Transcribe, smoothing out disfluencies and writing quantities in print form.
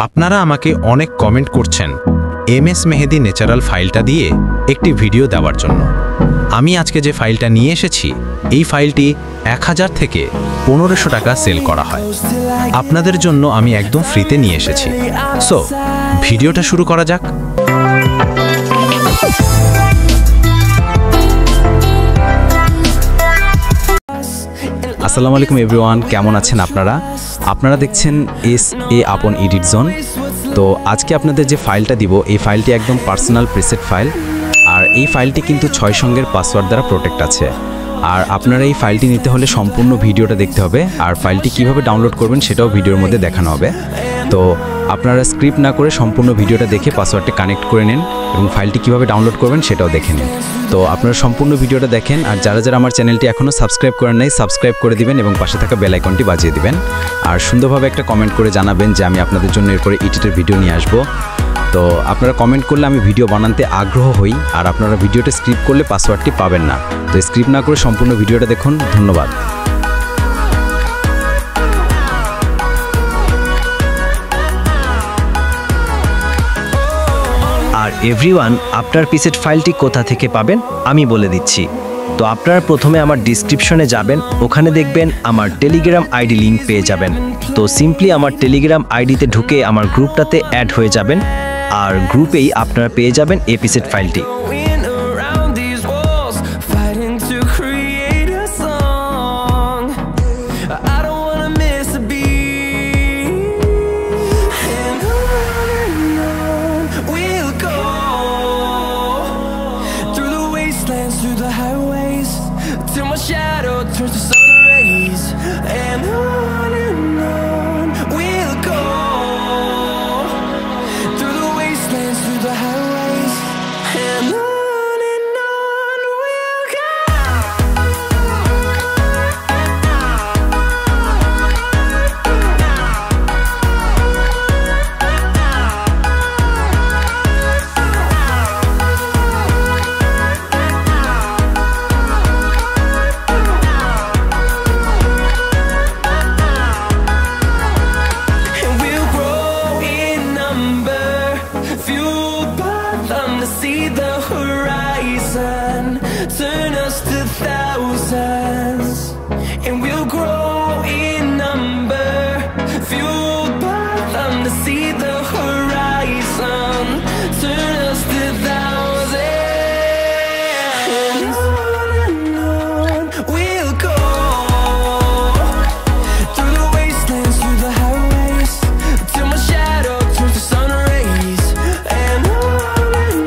আপনারা আমাকে অনেক কমেন্ট করছেন MS মেহেদি ন্যাচারাল ফাইলটা দিয়ে একটি ভিডিও দেওয়ার জন্য। আমি আজকে যে ফাইলটা নিয়ে এসেছি, এই ফাইলটি 1000 থেকে 1500 টাকা সেল করা হয়। আপনাদের জন্য আমি একদম ফ্রিতে নিয়ে এসেছি। সো ভিডিওটা শুরু করা যাক। আসসালামু আলাইকুম এভরিওয়ান, কেমন আছেন আপনারা দেখছেন SA আপন এডিট জোন। তো আজকে আপনাদের যে ফাইলটা দিব, এই ফাইলটি একদম পার্সোনাল প্রিসেট ফাইল, আর এই ফাইলটি কিন্তু 6 সঙ্গের পাসওয়ার্ড দ্বারা প্রোটেক্ট আছে। আর আপনারা এই ফাইলটি নিতে হলে সম্পূর্ণ ভিডিওটা দেখতে হবে, আর ফাইলটি কিভাবে ডাউনলোড করবেন সেটাও ভিডিওর মধ্যে দেখানো হবে। তো আপনারা স্ক্রিপ্ট না করে সম্পূর্ণ ভিডিওটা দেখে পাসওয়ার্ডটি কানেক্ট করে নিন এবং ফাইলটি কিভাবে ডাউনলোড করবেন সেটাও দেখে নিন। তো আপনারা সম্পূর্ণ ভিডিওটা দেখেন, আর যারা আমার চ্যানেলটি এখনও সাবস্ক্রাইব করেন নাই, সাবস্ক্রাইব করে দিবেন এবং পাশে থাকা বেল আইকনটি বাজিয়ে দিবেন। আর সুন্দরভাবে একটা কমেন্ট করে জানাবেন যে আমি আপনাদের জন্য এরপরে এডিটের ভিডিও নিয়ে আসবো। তো আপনারা কমেন্ট করলে আমি ভিডিও বানাতে আগ্রহ হই, আর আপনারা ভিডিওটা স্ক্রিপ্ট করলে পাসওয়ার্ডটি পাবেন না। তো স্ক্রিপ্ট না করে সম্পূর্ণ ভিডিওটা দেখুন। ধন্যবাদ। আর এভরিওয়ান, আপনার প্রিসেট ফাইলটি কোথা থেকে পাবেন আমি বলে দিচ্ছি। তো আপনারা প্রথমে আমার ডিসক্রিপশনে যাবেন, ওখানে দেখবেন আমার টেলিগ্রাম আইডি লিঙ্ক পেয়ে যাবেন। তো সিম্পলি আমার টেলিগ্রাম আইডিতে ঢুকে আমার গ্রুপটাতে অ্যাড হয়ে যাবেন, আর গ্রুপেই আপনারা পেয়ে যাবেন এই প্রিসেট ফাইলটি। Through the highways till my shadow turns to sun rays, and on we'll go through the wastelands, through the highways, and on we'll go. See the horizon, turn us to thousands, and we'll grow in number, fueled by them to see the horizon, turn us to thousands, and on we'll go through the wastelands, through the highways, till my shadow turns to sun rays, and on and